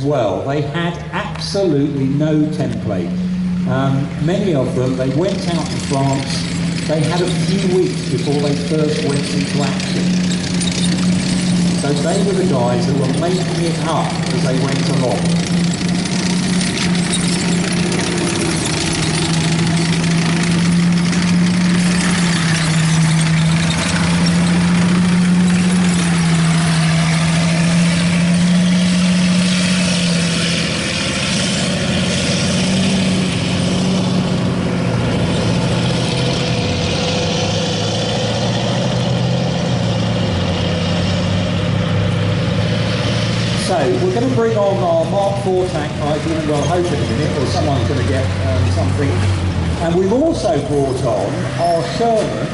well. They had absolutely no template. Many of them, they went out to France, they had a few weeks before they first went into action. So they were the guys that were making it up as they went along. So we're going to bring on our Mark IV tank, well, hope in a minute, or someone's going to get something. And we've also brought on our Sherman,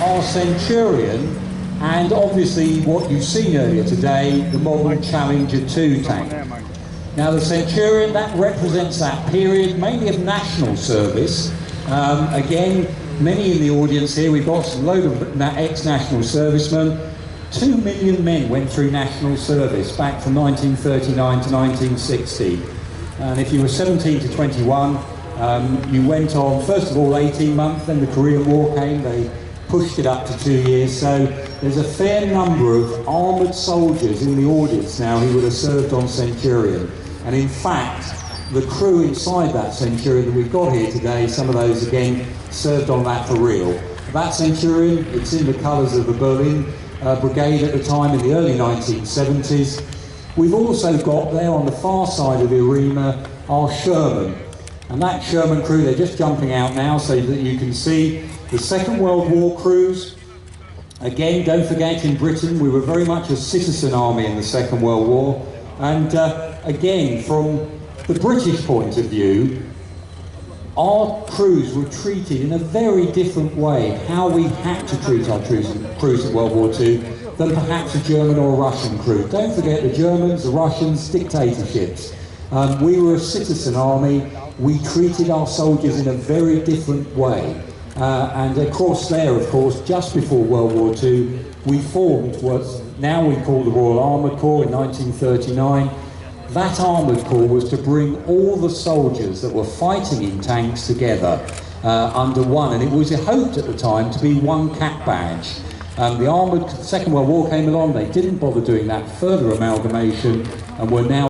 our Centurion, and obviously what you've seen earlier today, the modern Challenger 2 tank. Now the Centurion, that represents that period, mainly of national service. Again, many in the audience here, we've got a load of ex-national servicemen. 2 million men went through national service back from 1939 to 1960. And if you were 17 to 21, you went on, first of all, 18 months, then the Korean War came, they pushed it up to 2 years. So there's a fair number of armoured soldiers in the audience now who would have served on Centurion. And in fact, the crew inside that Centurion that we've got here today, some of those again served on that for real. That Centurion, it's in the colours of the Berlin Brigade at the time in the early 1970s. We've also got there on the far side of the arena our Sherman. And that Sherman crew, they're just jumping out now so that you can see the Second World War crews. Again, don't forget, in Britain we were very much a citizen army in the Second World War. And again, from the British point of view, our crews were treated in a very different way, how we had to treat our crews at World War II, than perhaps a German or a Russian crew. Don't forget the Germans, the Russians, dictatorships. We were a citizen army. We treated our soldiers in a very different way. And of course there, just before World War II, we formed what now we call the Royal Armoured Corps in 1939. That Armoured Corps was to bring all the soldiers that were fighting in tanks together under one, and it was hoped at the time to be one cap badge. The Second World War came along, they didn't bother doing that further amalgamation, and we're now